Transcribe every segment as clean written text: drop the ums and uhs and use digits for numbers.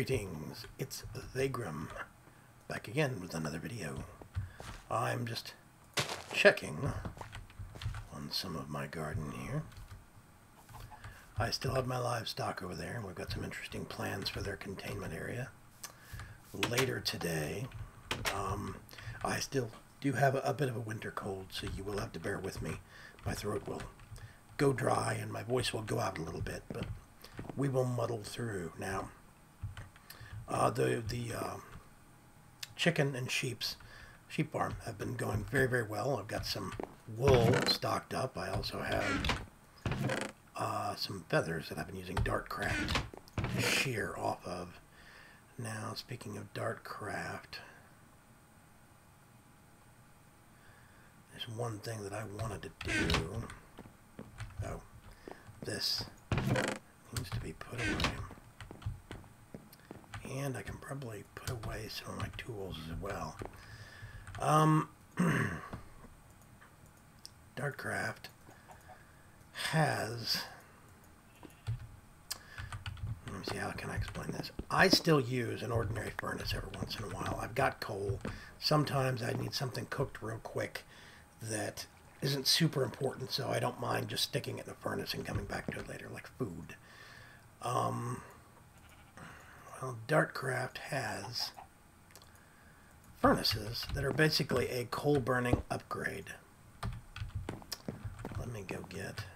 Greetings, it's Vaygrim, back again with another video. I'm just checking on some of my garden here. I still have my livestock over there, and we've got some interesting plans for their containment area. Later today, I still do have a bit of a winter cold, so you will have to bear with me. My throat will go dry and my voice will go out a little bit, but we will muddle through. Now, the chicken and sheep farm have been going very, very well. I've got some wool stocked up. I also have some feathers that I've been using Dartcraft to shear off of. Now, speaking of Dartcraft, there's one thing that I wanted to do. Oh, this needs to be put away. And I can probably put away some of my tools as well. Dartcraft has... Let me see, how can I explain this? I still use an ordinary furnace every once in a while. I've got coal. Sometimes I need something cooked real quick that isn't super important, so I don't mind just sticking it in the furnace and coming back to it later, like food. Well, Dartcraft has furnaces that are basically a coal-burning upgrade. Let me go get...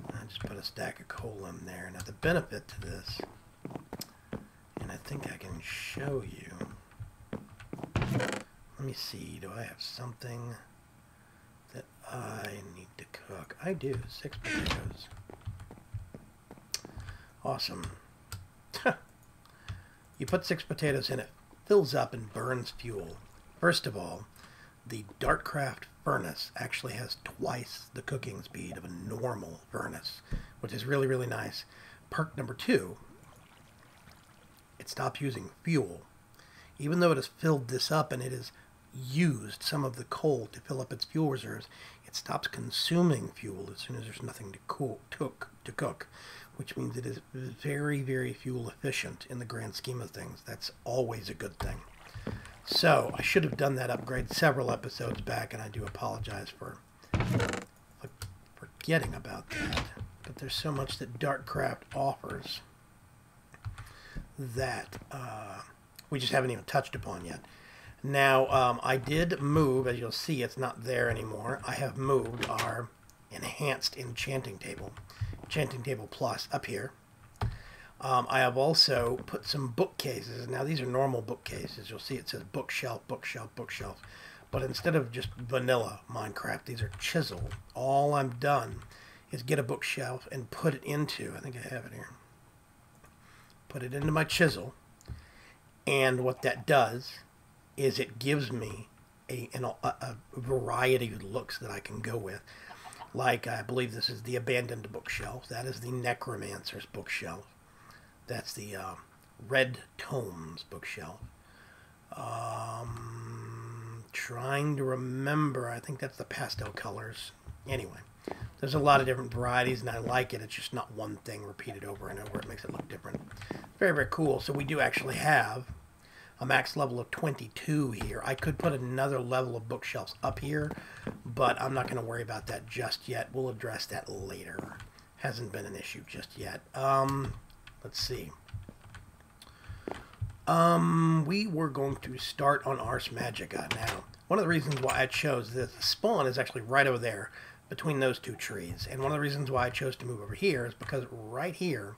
I just put a stack of coal in there. Now, the benefit to this, and I think I can show you... Let me see, do I have something that I need to cook? I do, 6 potatoes. Awesome. You put 6 potatoes in, it fills up and burns fuel. First of all, the Dartcraft Furnace actually has twice the cooking speed of a normal furnace, which is really, really nice. Perk number 2, it stops using fuel. Even though it has filled this up and it has used some of the coal to fill up its fuel reserves, it stops consuming fuel as soon as there's nothing to cook, which means it is very, very fuel efficient in the grand scheme of things. That's always a good thing. So I should have done that upgrade several episodes back, and I do apologize for forgetting about that. But there's so much that Dartcraft offers that we just haven't even touched upon yet. Now, I did move, as you'll see, it's not there anymore. I have moved our enhanced enchanting table plus up here. I have also put some bookcases. Now, these are normal bookcases. You'll see it says bookshelf, bookshelf, bookshelf. But instead of just vanilla Minecraft, these are chiseled. All I'm done is get a bookshelf and put it into, I think I have it here, put it into my chisel. And what that does is it gives me a variety of looks that I can go with. Like, I believe this is the Abandoned bookshelf. That is the Necromancer's bookshelf. That's the Red Tomes bookshelf. Trying to remember, I think that's the pastel colors. Anyway, there's a lot of different varieties, and I like it. It's just not one thing repeated over and over. It makes it look different. Very, very cool. So we do actually have a max level of 22 here. I could put another level of bookshelves up here, but I'm not going to worry about that just yet. We'll address that later. Hasn't been an issue just yet. Let's see. We were going to start on Ars Magica. Now, one of the reasons why I chose this, the spawn is actually right over there between those two trees. And one of the reasons why I chose to move over here is because right here,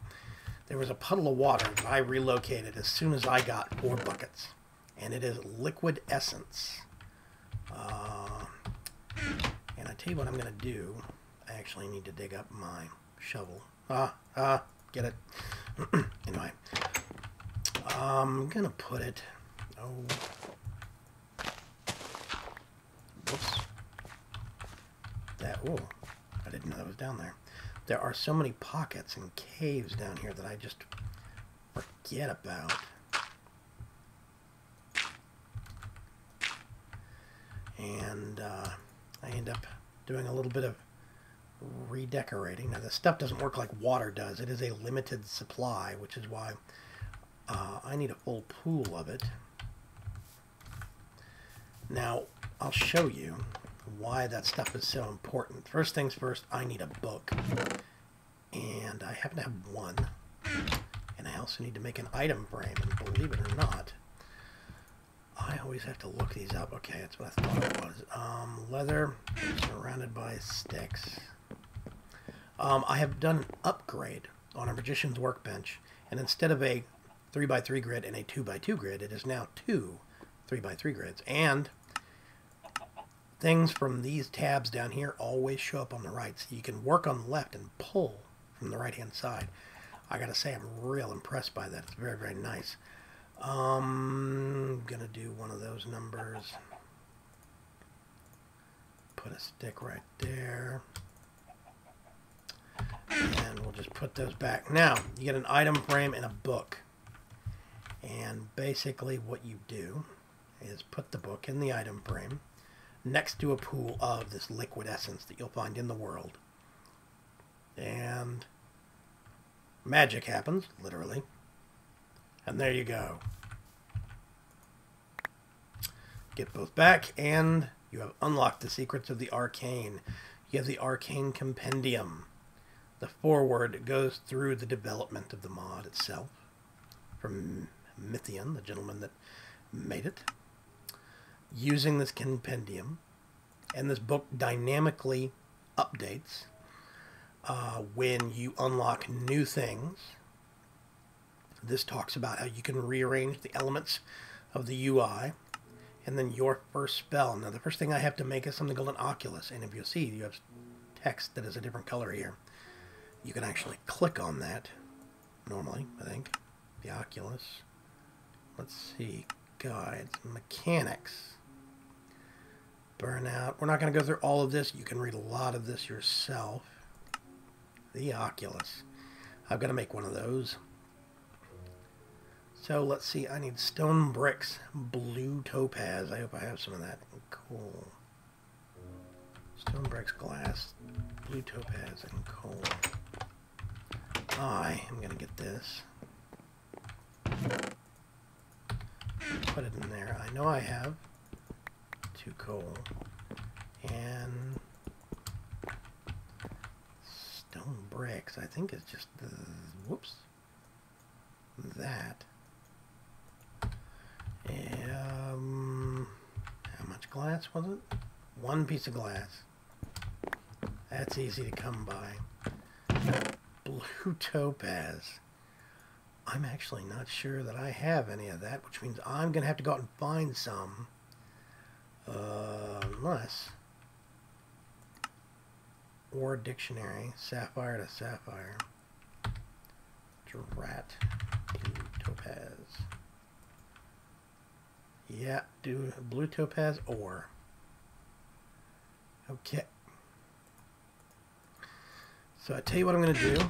there was a puddle of water that I relocated as soon as I got 4 buckets. And it is liquid essence. And I tell you what I'm going to do. I actually need to dig up my shovel. Get it? Anyway. I'm going to put it... Whoops. Oh, I didn't know that was down there. There are so many pockets and caves down here that I just forget about. And I end up doing a little bit of redecorating. Now, this stuff doesn't work like water does. It is a limited supply, which is why I need a full pool of it. Now, I'll show you why that stuff is so important. First things first, I need a book. And I happen to have one. And I also need to make an item frame. And believe it or not, I always have to look these up. Okay, that's what I thought it was. Leather surrounded by sticks. I have done an upgrade on a magician's workbench. And instead of a 3x3 grid and a 2x2 grid, it is now two 3x3 grids. And things from these tabs down here always show up on the right. So you can work on the left and pull from the right hand side. I gotta say, I'm real impressed by that. It's very, very nice. Gonna do one of those numbers. Put a stick right there. And we'll just put those back. Now, you get an item frame and a book. And basically what you do is put the book in the item frame next to a pool of this liquid essence that you'll find in the world. And magic happens, literally. And there you go. Get both back, and you have unlocked the secrets of the arcane. You have the arcane compendium. The foreword goes through the development of the mod itself. From Mythian, the gentleman that made it. Using this compendium, and this book dynamically updates when you unlock new things. This talks about how you can rearrange the elements of the UI, and then your first spell. Now, the first thing I have to make is something called an oculus, and if you'll see, you have text that is a different color here. You can actually click on that, normally, I think. The oculus. Let's see. Guides. Mechanics. Burnout. We're not going to go through all of this. You can read a lot of this yourself. The oculus. I've got to make one of those. So let's see. I need stone bricks. Blue topaz. I hope I have some of that. Cool. Stone bricks, glass, blue topaz, and coal. I am going to get this. Put it in there. I know I have 2 coal and stone bricks. I think it's just the whoops that. How much glass was it? 1 piece of glass. That's easy to come by. Blue topaz. I'm actually not sure that I have any of that, which means I'm going to have to go out and find some. Unless... Or dictionary. Sapphire to sapphire. Drat. Blue topaz. Yeah, do blue topaz ore. Okay. So I tell you what I'm going to do.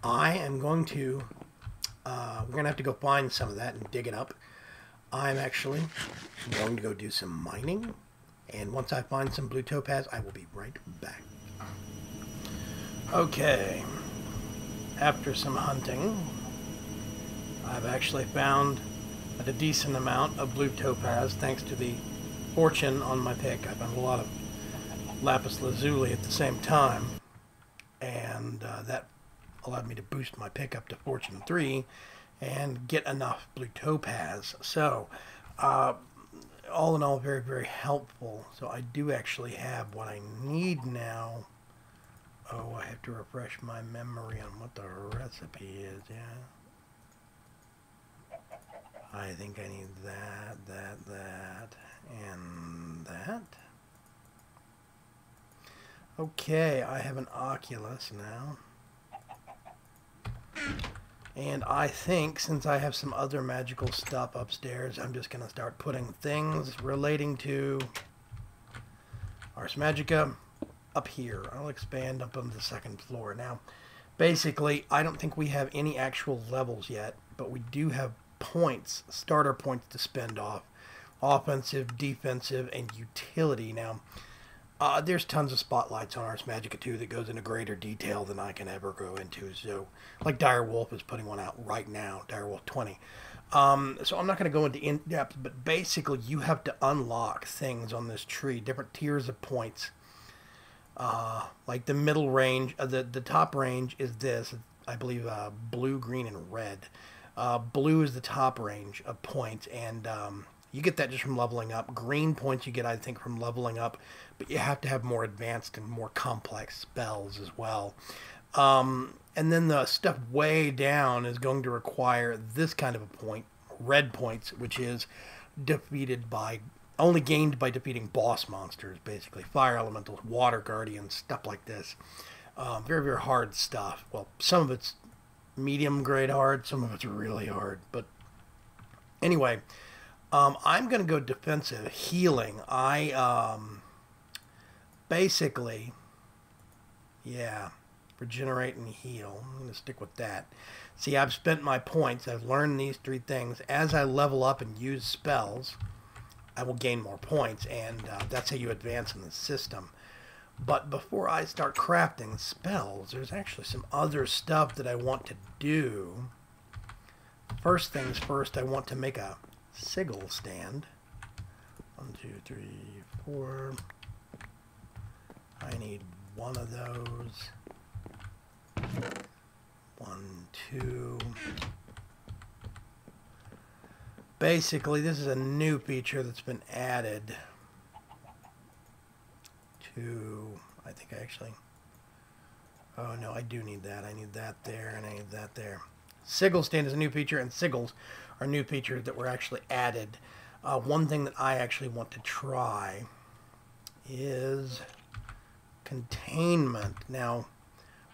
I am going to, we're going to have to go find some of that and dig it up. I'm actually going to go do some mining. And once I find some blue topaz, I will be right back. Okay. After some hunting, I've actually found a decent amount of blue topaz thanks to the fortune on my pick. I found a lot of lapis lazuli at the same time. And that allowed me to boost my pick up to Fortune 3 and get enough blue topaz. So, all in all, very, very helpful. So I do actually have what I need now. Oh, I have to refresh my memory on what the recipe is, yeah. I think I need that, and that. Okay, I have an oculus now. And I think, since I have some other magical stuff upstairs, I'm just going to start putting things relating to Ars Magica up here. I'll expand up on the 2nd floor. Now, basically, I don't think we have any actual levels yet, but we do have points, starter points to spend off. Offensive, defensive, and utility. Now, There's tons of spotlights on Ars Magica 2 that goes into greater detail than I can ever go into. So, like Dire Wolf is putting one out right now, Dire Wolf 20. So I'm not going to go into in-depth, but basically you have to unlock things on this tree, different tiers of points. Like the middle range, the top range is this, I believe, blue, green, and red. Blue is the top range of points, and you get that just from leveling up. Green points you get, I think, from leveling up, but you have to have more advanced and more complex spells as well. And then the stuff way down is going to require this kind of a point, red points, which is defeated by, only gained by defeating boss monsters, basically. Fire elementals, water guardians, stuff like this. Very, very hard stuff. Well, some of it's medium grade hard, some of it's really hard. But anyway, I'm going to go defensive. Healing. Basically, yeah, regenerate and heal. I'm going to stick with that. See, I've spent my points. I've learned these three things. As I level up and use spells, I will gain more points, and that's how you advance in the system. But before I start crafting spells, there's actually some other stuff that I want to do. First things first, I want to make a sigil stand. 1, 2, 3, 4. I need one of those. 1, 2. Basically, this is a new feature that's been added to, I think oh no, I do need that. I need that there, and I need that there. Sigil stand is a new feature, and sigils are new features that were actually added. One thing that I actually want to try is containment. Now,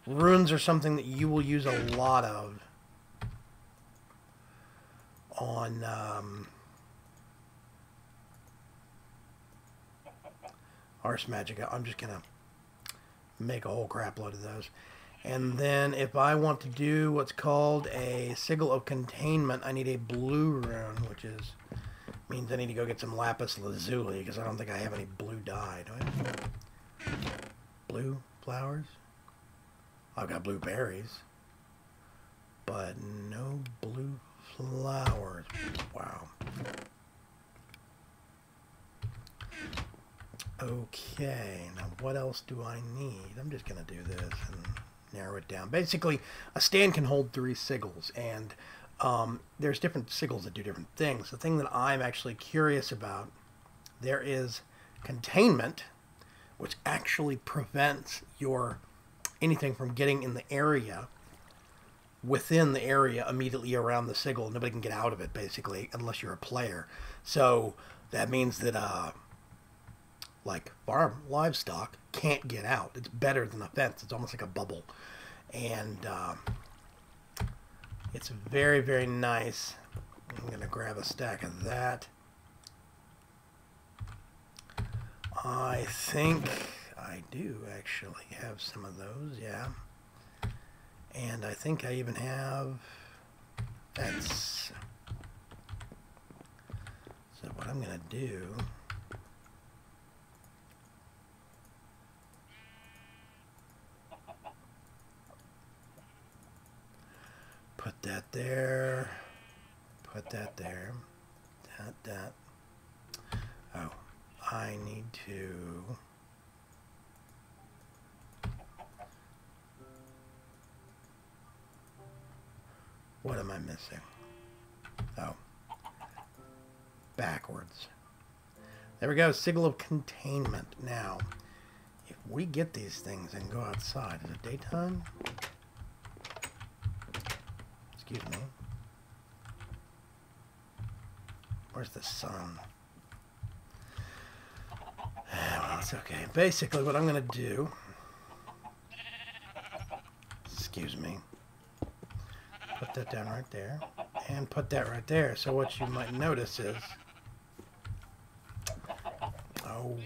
runes are something that you will use a lot of on Ars Magica. I'm just going to make a whole crap load of those. And then if I want to do what's called a sigil of containment, I need a blue rune, which means I need to go get some lapis lazuli, because I don't think I have any blue dye. Do I have blue flowers? I've got blue berries, but no blue flowers. Wow. Okay, now what else do I need? I'm just going to do this and narrow it down. Basically, a stand can hold 3 sigils, and there's different sigils that do different things. The thing that I'm actually curious about, there is containment, which actually prevents anything from getting in the area, within the area immediately around the sigil. Nobody can get out of it, basically, unless you're a player. So that means that like farm livestock can't get out. It's better than a fence. It's almost like a bubble, and it's very, very nice. I'm gonna grab a stack of that. I think I do actually have some of those, yeah. And I think I even have fence. So what I'm gonna do, put that there, put that there, that. Oh, I need to what am I missing? Oh, backwards. There we go, sigil of containment. Now, if we get these things and go outside, is it daytime? Excuse me. Where's the sun? Well, it's okay. Basically, what I'm going to do... Excuse me. Put that down right there. And put that right there. So what you might notice is... Oh...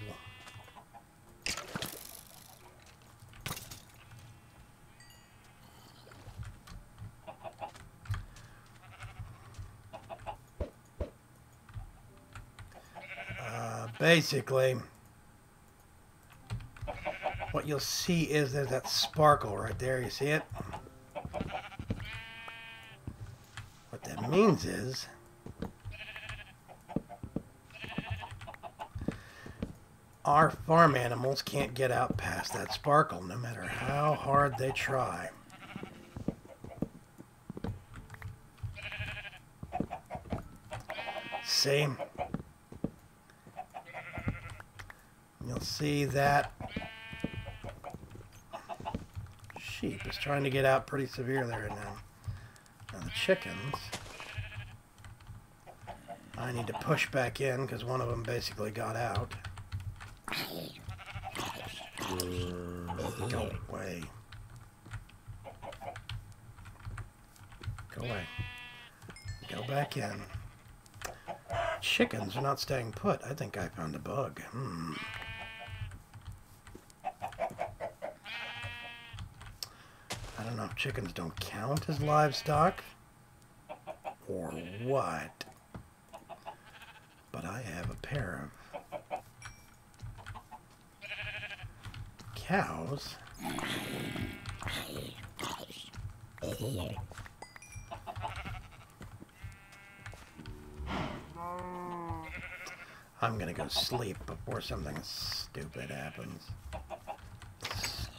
basically, what you'll see is there's that sparkle right there. You see it? What that means is our farm animals can't get out past that sparkle, no matter how hard they try. See? You'll see that sheep is trying to get out pretty severely right now. Now the chickens, I need to push back in because one of them basically got out. Go away. Go away. Go back in. Chickens are not staying put. I think I found a bug. I don't know if chickens don't count as livestock or what, but I have a pair of cows. I'm gonna go sleep before something stupid happens.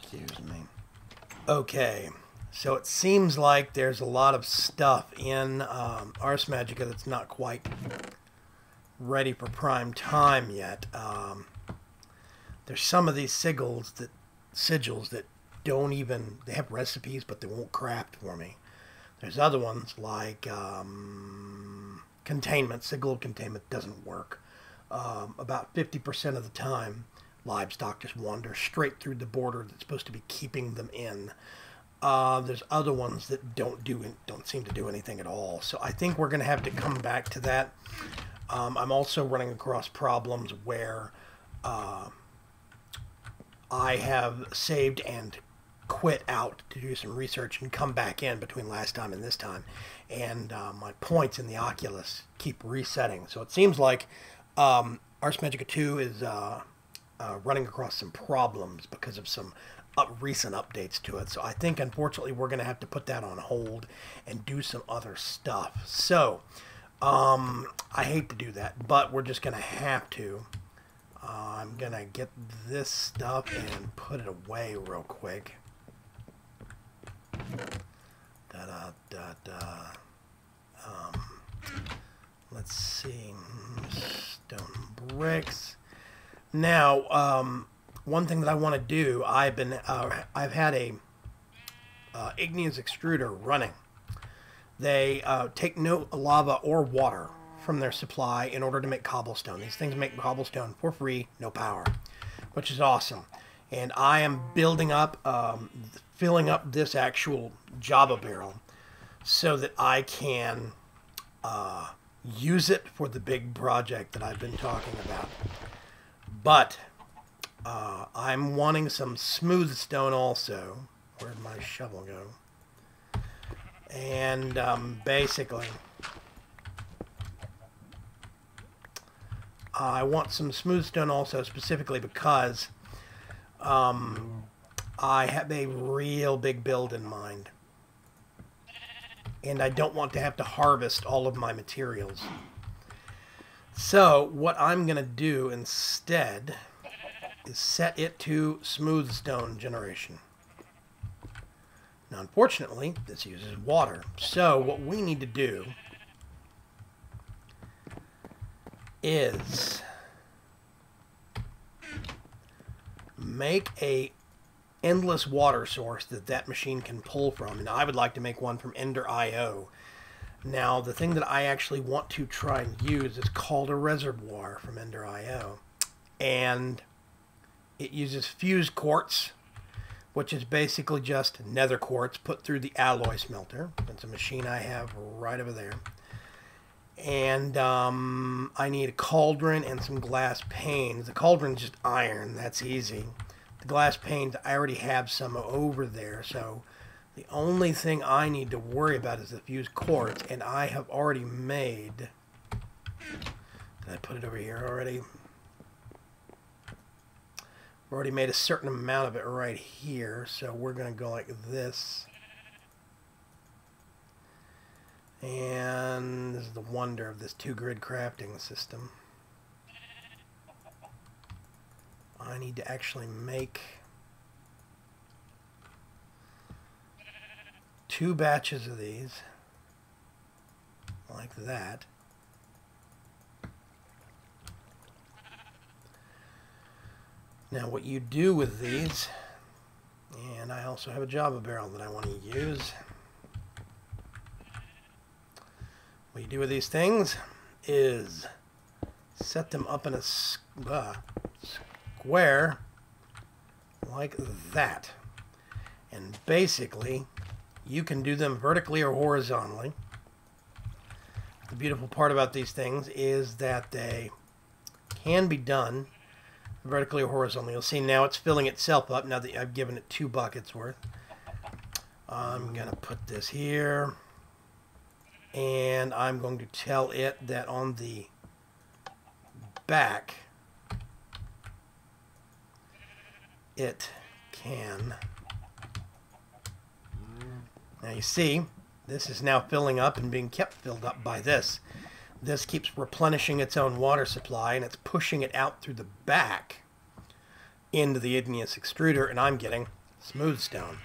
Excuse me. Okay, so it seems like there's a lot of stuff in Ars Magica that's not quite ready for prime time yet. There's some of these sigils that don't even, they have recipes but they won't craft for me. There's other ones like containment. Sigil of containment doesn't work. About 50% of the time, livestock just wander straight through the border that's supposed to be keeping them in. There's other ones that don't seem to do anything at all. So I think we're going to have to come back to that. I'm also running across problems where I have saved and quit out to do some research and come back in between last time and this time. And my points in the Oculus keep resetting. So it seems like Ars Magica 2 is running across some problems because of some recent updates to it. So I think, unfortunately, we're going to have to put that on hold and do some other stuff. So I hate to do that, but we're just going to have to. I'm going to get this stuff and put it away real quick. Let's see. Stone bricks. Now, one thing that I want to do, I've had a igneous extruder running. They take no lava or water from their supply in order to make cobblestone. These things make cobblestone for free, no power, which is awesome. And I am building up, filling up this actual Java barrel so that I can use it for the big project that I've been talking about. But I'm wanting some smooth stone also. Where'd my shovel go? And basically, I want some smooth stone also, specifically because I have a real big build in mind. And I don't want to have to harvest all of my materials. So what I'm going to do instead is set it to smooth stone generation. Now, unfortunately, this uses water. So what we need to do is make a endless water source that machine can pull from. And I would like to make one from Ender.io. Now, the thing that I actually want to try and use is called a Reservoir from Ender.io. And it uses fused quartz, which is basically just nether quartz put through the alloy smelter. That's a machine I have right over there. And I need a cauldron and some glass panes. The cauldron's just iron. That's easy. The glass panes, I already have some over there. So the only thing I need to worry about is the fused quartz. And I have already made... Did I put it over here already? I've already made a certain amount of it right here, so we're going to go like this. And this is the wonder of this 2-grid crafting system. I need to actually make 2 batches of these, like that. Now what you do with these, and I also have a Java barrel that I want to use. What you do with these things is set them up in a square like that. And basically, you can do them vertically or horizontally. The beautiful part about these things is that they can be done vertically or horizontally. You'll see now it's filling itself up now that I've given it 2 buckets worth. I'm going to put this here, and I'm going to tell it that on the back it can. Now you see, this is now filling up and being kept filled up by this. This keeps replenishing its own water supply, and it's pushing it out through the back into the igneous extruder, and I'm getting smooth stone.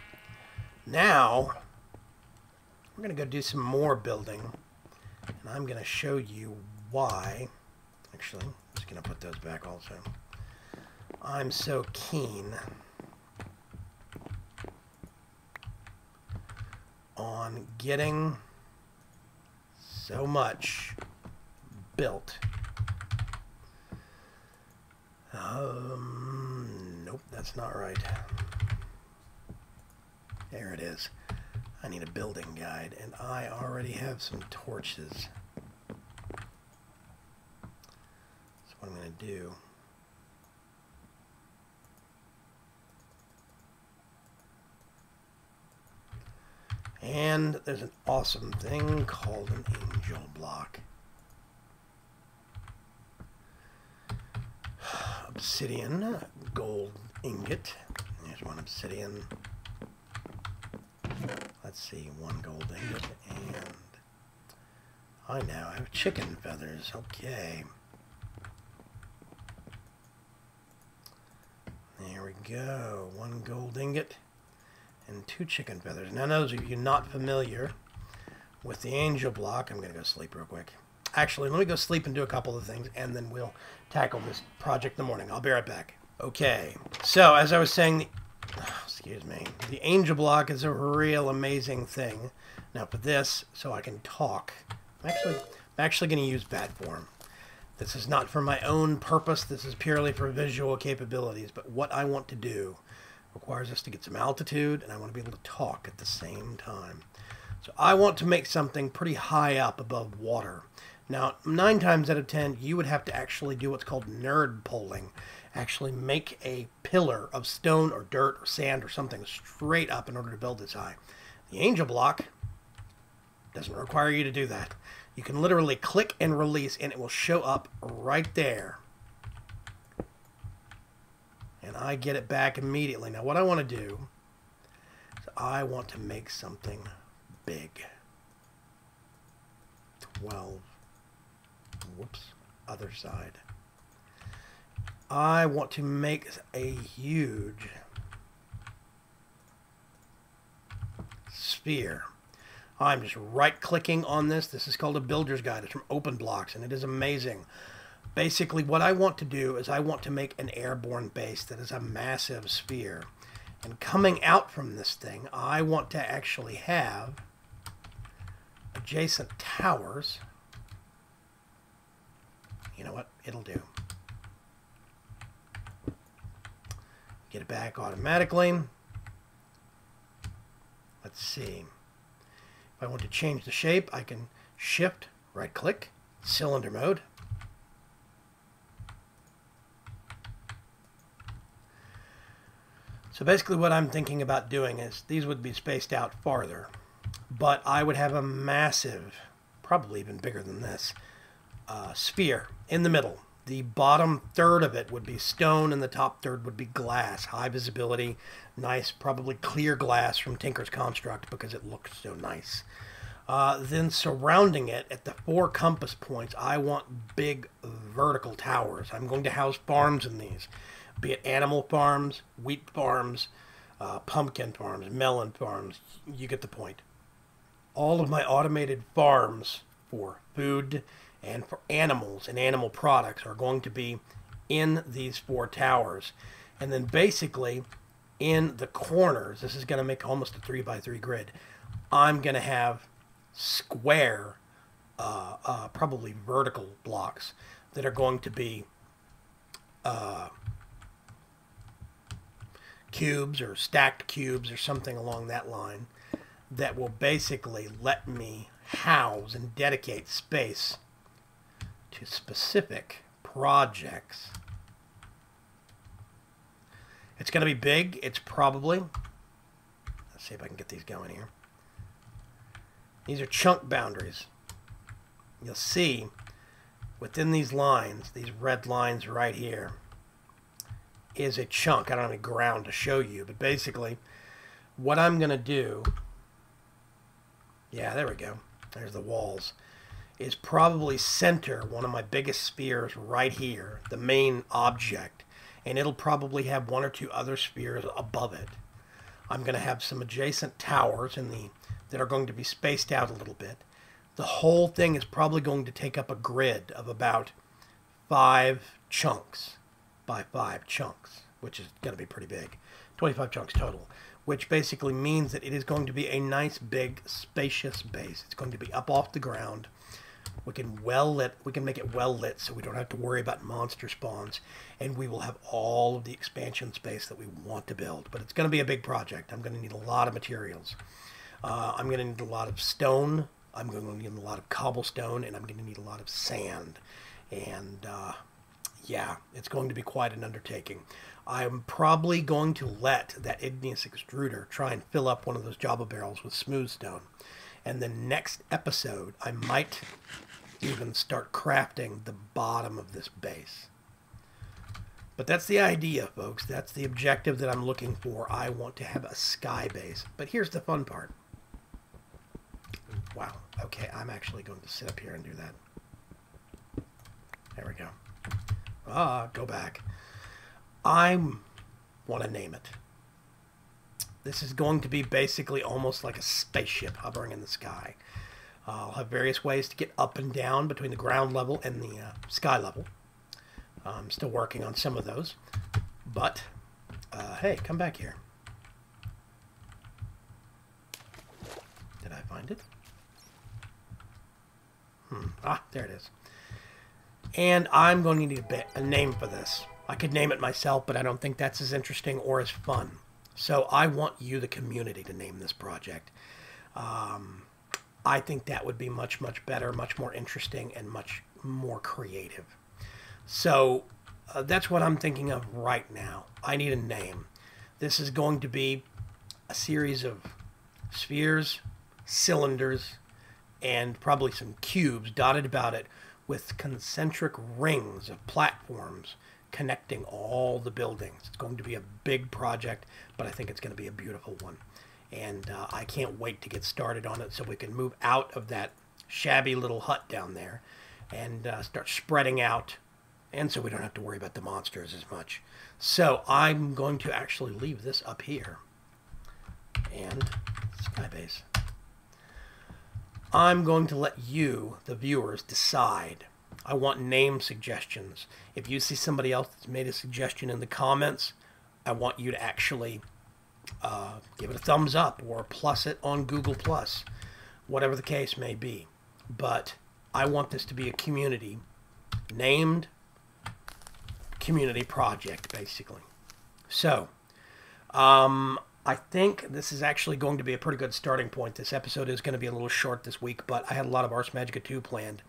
Now, we're going to go do some more building, and I'm going to show you why. Actually, I'm just going to put those back also. I'm so keen on getting so much built. Nope, that's not right. There it is. I need a building guide, and I already have some torches. That's what I'm going to do. And there's an awesome thing called an angel block. Obsidian, gold ingot. There's one obsidian. Let's see, 1 gold ingot, and I now have chicken feathers. Okay. There we go. 1 gold ingot and 2 chicken feathers. Now, those of you not familiar with the angel block, I'm going to go sleep real quick. Actually, let me go sleep and do a couple of things, and then we'll tackle this project in the morning. I'll be right back. Okay, so as I was saying, excuse me, the angel block is a real amazing thing. Now for this, so I can talk, I'm actually going to use bat form. This is not for my own purpose. This is purely for visual capabilities. But what I want to do requires us to get some altitude, and I want to be able to talk at the same time. So I want to make something pretty high up above water. Now, 9 times out of 10, you would have to actually do what's called nerd poling. Actually make a pillar of stone or dirt or sand or something straight up in order to build this high. The angel block doesn't require you to do that. You can literally click and release, and it will show up right there. And I get it back immediately. Now, what I want to do is I want to make something big. 12. Whoops. Other side. I want to make a huge sphere. I'm just right-clicking on this. This is called a builder's guide. It's from OpenBlocks, and it is amazing. Basically, what I want to do is I want to make an airborne base that is a massive sphere. And coming out from this thing, I want to actually have adjacent towers. You know what? It'll do. Get it back automatically. Let's see. If I want to change the shape, I can shift, right-click, cylinder mode. So basically what I'm thinking about doing is these would be spaced out farther, but I would have a massive, probably even bigger than this, sphere in the middle. The bottom third of it would be stone, and the top third would be glass. High visibility, nice, probably clear glass from Tinker's Construct because it looks so nice. Then surrounding it at the 4 compass points, I want big vertical towers. I'm going to house farms in these, be it animal farms, wheat farms, pumpkin farms, melon farms. You get the point. All of my automated farms for food and for animals and animal products are going to be in these 4 towers. And then basically in the corners, this is going to make almost a 3x3 grid, I'm going to have square, probably vertical blocks that are going to be cubes or stacked cubes or something along that line that will basically let me house and dedicate space to specific projects. It's going to be big. It's probably, let's see if I can get these going here. These are chunk boundaries. You'll see within these lines, these red lines right here, is a chunk. I don't have any ground to show you, but basically what I'm going to do, yeah, there we go. There's the walls. Is probably center one of my biggest spheres right here, the main object, and it'll probably have 1 or 2 other spheres above it. I'm going to have some adjacent towers that are going to be spaced out a little bit. The whole thing is probably going to take up a grid of about 5 chunks by 5 chunks, which is going to be pretty big. 25 chunks total, which basically means that it is going to be a nice, big, spacious base. It's going to be up off the ground. We can make it well lit so we don't have to worry about monster spawns, and we will have all of the expansion space that we want to build. But it's going to be a big project. I'm going to need a lot of materials. I'm going to need a lot of stone. I'm going to need a lot of cobblestone, and I'm going to need a lot of sand. And yeah, it's going to be quite an undertaking. I'm probably going to let that igneous extruder try and fill up one of those Java barrels with smooth stone. And the next episode, I might even start crafting the bottom of this base. But that's the idea, folks. That's the objective that I'm looking for. I want to have a sky base. But here's the fun part. Wow. Okay, I'm actually going to sit up here and do that. There we go. Go back. I want to name it. This is going to be basically almost like a spaceship hovering in the sky. I'll have various ways to get up and down between the ground level and the sky level. I'm still working on some of those. But, hey, come back here. Did I find it? There it is. And I'm going to need a name for this. I could name it myself, but I don't think that's as interesting or as fun. So I want you, the community, to name this project. I think that would be much, much better, much more interesting, and much more creative. So that's what I'm thinking of right now. I need a name. This is going to be a series of spheres, cylinders, and probably some cubes dotted about it with concentric rings of platforms connecting all the buildings. It's going to be a big project, but I think it's going to be a beautiful one. And I can't wait to get started on it so we can move out of that shabby little hut down there and start spreading out, and so we don't have to worry about the monsters as much. So I'm going to actually leave this up here. And Skybase. I'm going to let you, the viewers, decide. I want name suggestions. If you see somebody else that's made a suggestion in the comments, I want you to actually give it a thumbs up or plus it on Google+, whatever the case may be. But I want this to be a community named community project, basically. So, I think this is actually going to be a pretty good starting point. This episode is going to be a little short this week, but I had a lot of Ars Magica 2 planned.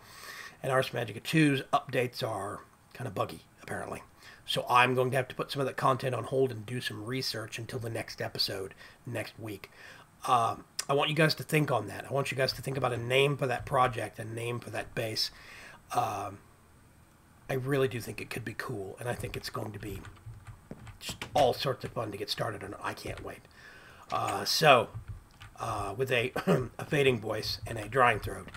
And Ars Magica 2's updates are kind of buggy, apparently. So I'm going to have to put some of that content on hold and do some research until the next episode next week. I want you guys to think on that. I want you guys to think about a name for that project, a name for that base. I really do think it could be cool, and I think it's going to be just all sorts of fun to get started on. I can't wait. With a, a fading voice and a drying throat,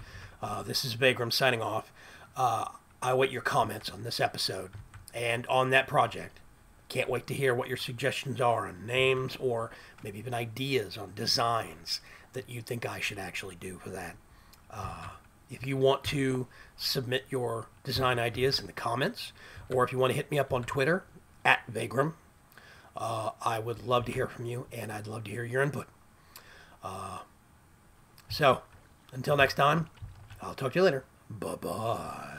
this is Vaygrim signing off. I await your comments on this episode and on that project. Can't wait to hear what your suggestions are on names or maybe even ideas on designs that you think I should actually do for that. If you want to submit your design ideas in the comments, or if you want to hit me up on Twitter, @Vaygrim, I would love to hear from you, and I'd love to hear your input. So, until next time, I'll talk to you later. Bye-bye.